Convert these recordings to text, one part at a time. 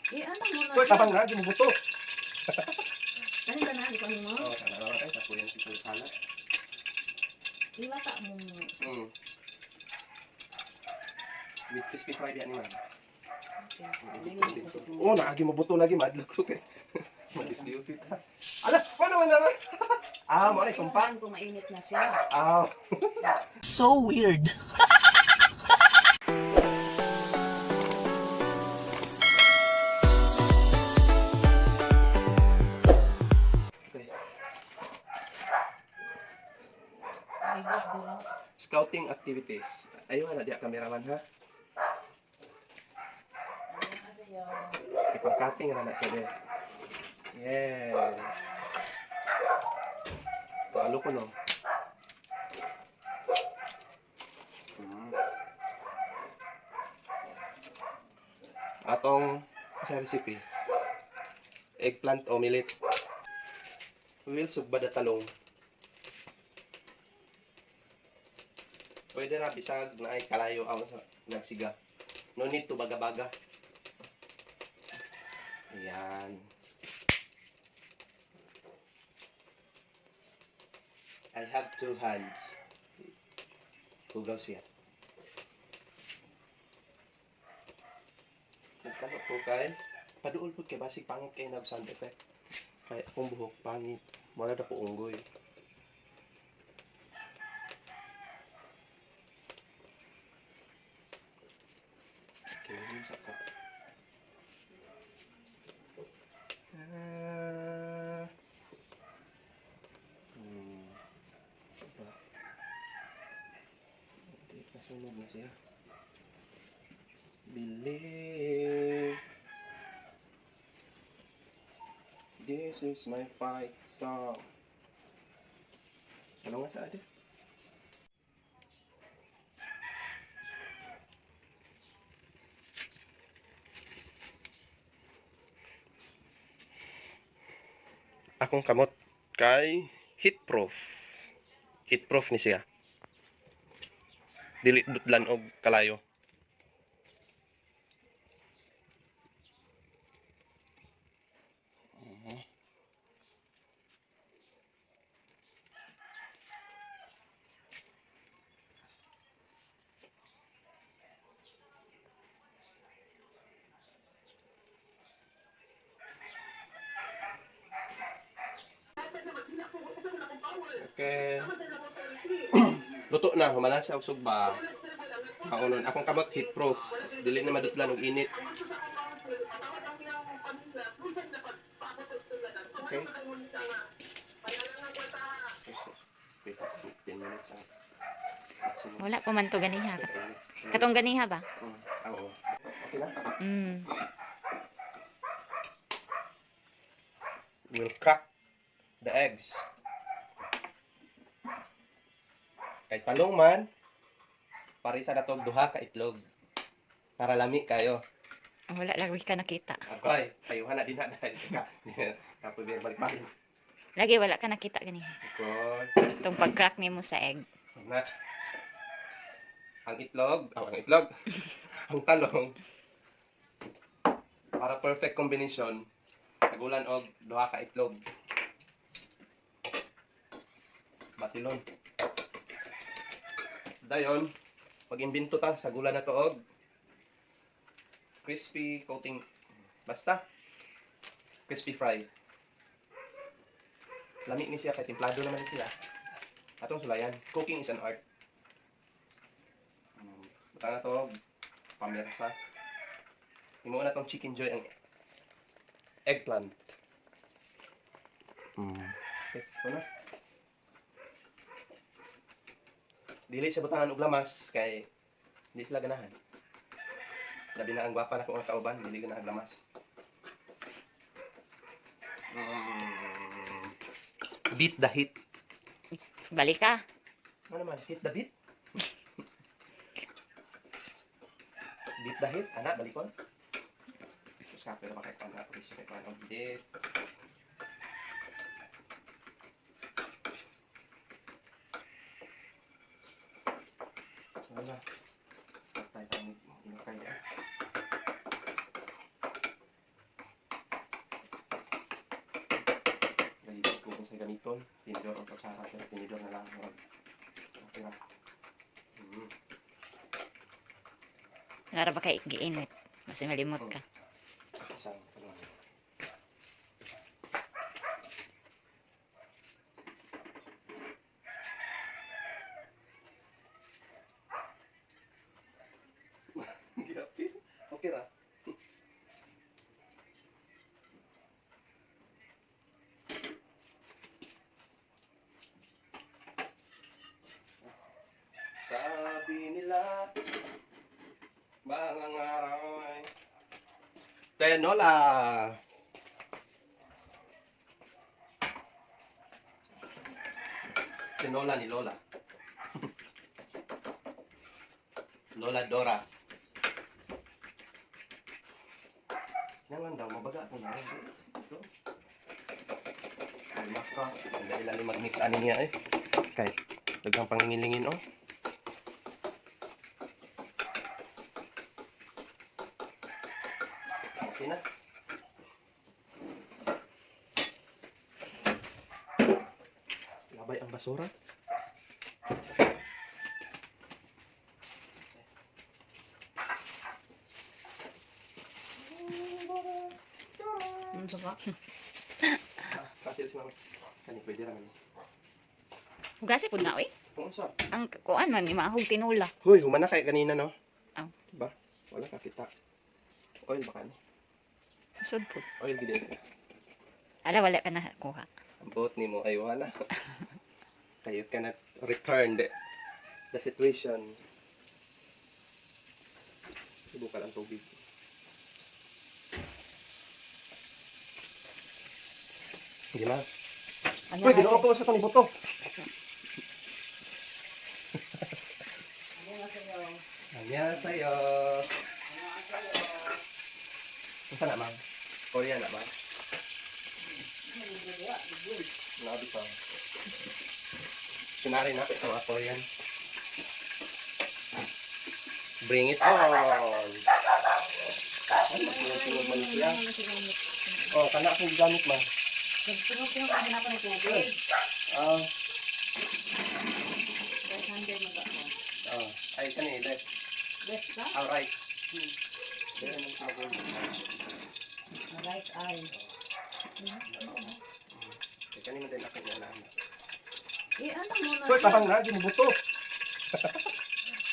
Ano mo na? Uy, tabang na, di mo buto. Ano ba na? Di ko mo? Oo, tala na tayo. Tapos yung sisang salat. Iwata mo. With crispy fried yan naman. Okay. Oo, naagi mo buto lagi. Madlog ko kay. Madisputed ha. Ala, paano man naman? Mo na sumpa. Kung mainit na siya. So weird. Okay. Ay, gusto. Scouting activities. Ayun na, diya kameraman ha. Ipag-cutting na siya din. Yeah. Palo ko no. Atong sa recipe. Eggplant omelette. Will sugbad talong. Pwede ra bisag na ay kalayo aw sa nagsiga. No need to baga-baga. Ayan. I have 2 hands. Hugaw siya. Nagkalot po kay paduol po kay basig pangit kay nag sound effect. Kaya akong buhok pangit. Wala na po unggoy. Okay, sa ko. Nasunog na siya. Believe this is my fight song. Ano nga sa ade? Akong kamot kay heatproof. Heatproof ni siya. Dili dutlan og kalayo. Okay. Luto na, humana siya og sugba. Kaunon, akong kamot heatproof. Dili na madutlan og init. Okay. 15 minutes ang maximum. Wala pa man to ganiha. Katong ganiha ba? Oo. Okay na? We'll crack the eggs. Kay talong man, parisa na to duha ka itlog. Para lami kayo. Wala lagi ka nakita. Okay, kayuhan na din na dahil ka. Kapag balik-balik. Lagi wala ka nakita ganiha. Okay. Itong pag-crack nimo sa egg. Na. Ang itlog, ang talong. Para perfect combination, tagulan og duha ka itlog. Batilon. Dayon, pag imbento ta sa gula na to og crispy coating, basta crispy fry. Lami ni siya kay templado naman siya. Atong sulayan, cooking is an art. Bata na to pamersa. Himuon na tong chicken joy ang eggplant. Okay, ito na. Dili siya butangan og lamas kay hindi sila ganahan. Labi na ang gwapa na kong kauban, dili ganahan lamas. Beat the heat. Balik ka. Ano naman? Hit the beat? Beat the hit? Anak, balikon? Terus kapil na makikita na ako siya kay ang beat. Wala. Patay tayo. Hinukay yan. gamiton. Tinidor o kutsara. Pero tinidor na lang. Okay na. Lara ba kay giinit? Mas malimot ka. Isang kalon. Okay ra. Sabi nila, balang araw ay tenola. Tenola ni Lola. Lola Dora. Nangan daw, mabaga ako na. Ay, maka. Ang dahil mag-mix ani niya eh. Okay. Daghang pangingilingin oh. Okay na. Labay ang basura. Ano sa pa? Kasi sila. Kani pwede ra man. Hugasi pud na oy. Kung sa. Ang kuan man ni mahog tinula. Hoy, humana kay kanina no. Aw. Ba? Wala ka kita. Oil baka ni. Sud pud. Oil gid siya. Ala wala ka na kuha. Ang boat ni mo ay wala. Kayo cannot return the situation. Subukan ang tubig. Hindi na. Ano Uy, ginawa ko sa itong buto. Annyeong sa'yo. Saan na, ma'am? Korea na, ma'am? Nabi pa. Sinari na sa mga Korean. Bring it on. Ano, masunod man siya. Oh, kana akong gamit, ma'am. Nagtunok-tunok ang hinapan ng tubig. Ah, 500 na ba ako? ay, kani, left. West ka? Alright. Pero nang sinabi mo. Right eye. Kani mo din ako niya na. Eh, ano mo na? Uy, tahang na, ginubuto.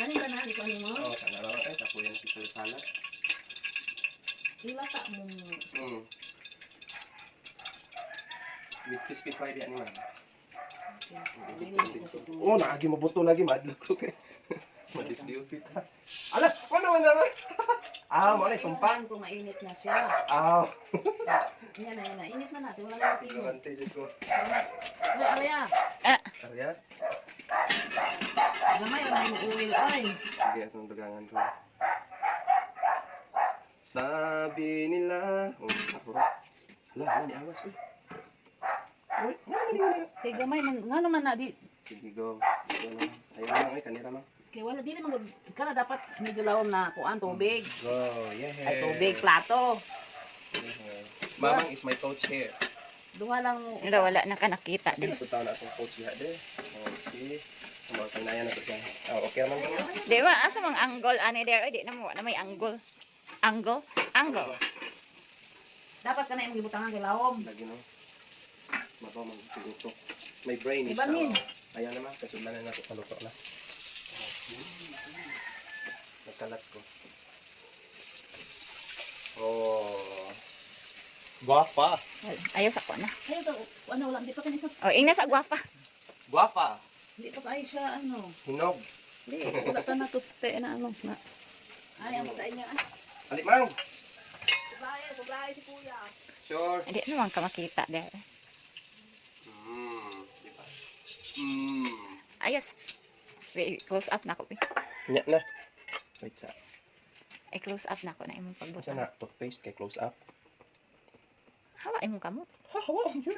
Kanin ka na, ito ano mo? Oh, kana raw ay tapo yung tipo salad. Ilata mo. With crispy fried yan man. Linis ko sa Oh, naagi mo buto lagi madlok ko kay. Madisbeauty ta. Ala, ano man naman? Mo na sumpa. Kung mainit na siya. Yan na. Init na natin. Wala na natin. Garante jud ko. Wala, alaya. Arya, Gamay, wala yung oil. Ay. sige atong dagangan ko. Sabi nila, sakura. Ala, ni awas uy. Uy, ano. Kay gamay, nga naman na. Sige go. Ayaw lang ay kanira man. Kay wala, di naman. Kana dapat medyo lawom na kuan, tubig. Go, yeah. Ay, tubig, plato. Mamang is my coach here. Dunga lang mo. Wala na ka nakita din. Ito na akong coach diha de. Okay. Mga kanayan na to siya. Okay naman ba? Di ba asa mang angle ani there oy di na mo na may angle. Angle? Dapat ka na yung gibutangan kay lawom. Lagi no. Mato man siguro. My brain is Iba min. Ayan naman kasi na nato sa luto na. Nagkalat ko. Oh. Guapa. Ayaw sa ko na. Ay, ito, ano, wala, di pa kanisa. Oh, ingna sa gwapa. Guapa. Di pa kayo siya, ano. Hinog. Di, wala ka na tuste na, ano. Na. Ay, ang matay niya, ay. Alimang. Sublay si kuya. Sure. Hindi naman ka makita there. Diba? Ayos. Wait, close up na ko. Nya na. Wait sa. Ay, close up na ko na imong Sa pagbutang. na toothpaste kay close up. Hawa imong kamot. Ha, hawa ang yun.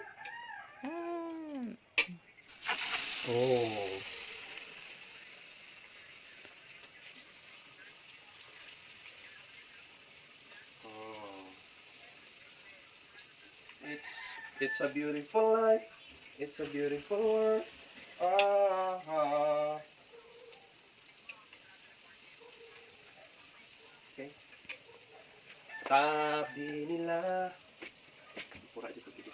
Oh. It's a beautiful life. It's a beautiful world. Ah. Okay. Sabi nila. Pura dito dito.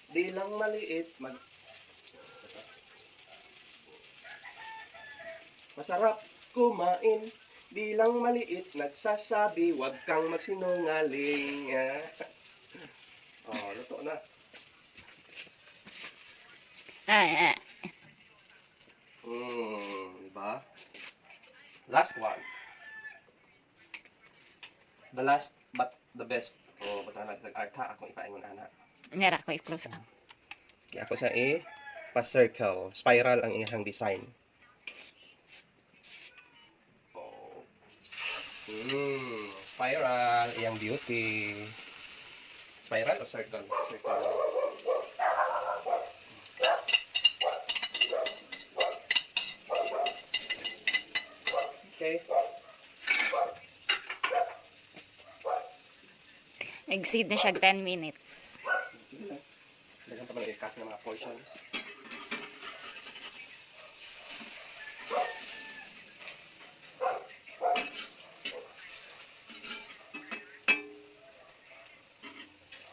Di lang maliit masarap kumain. Di lang maliit nagsasabi, wag kang magsinungaling. Oh, luto na. Ay, Diba? Last one. The last but the best. Oh, bata nag-arta akong ipaingon ana. nara ko i-close up. Kaya ako sa pa-circle. Spiral ang iyang design. Oh. Spiral, iyang beauty. Spiral o circle? Circle. Okay. Exceed na siya 10 minutes. Dagan pa mga ikat ng mga portions.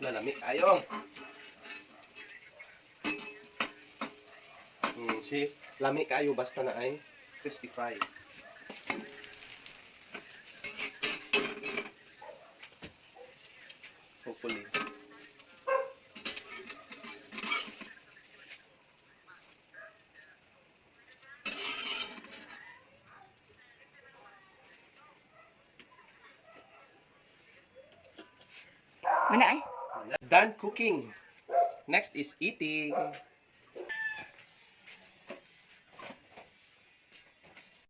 Lalami ayo. Si lami kayo basta na ay crispy fry. Hopefully. Muna ay. Done cooking. Next is eating.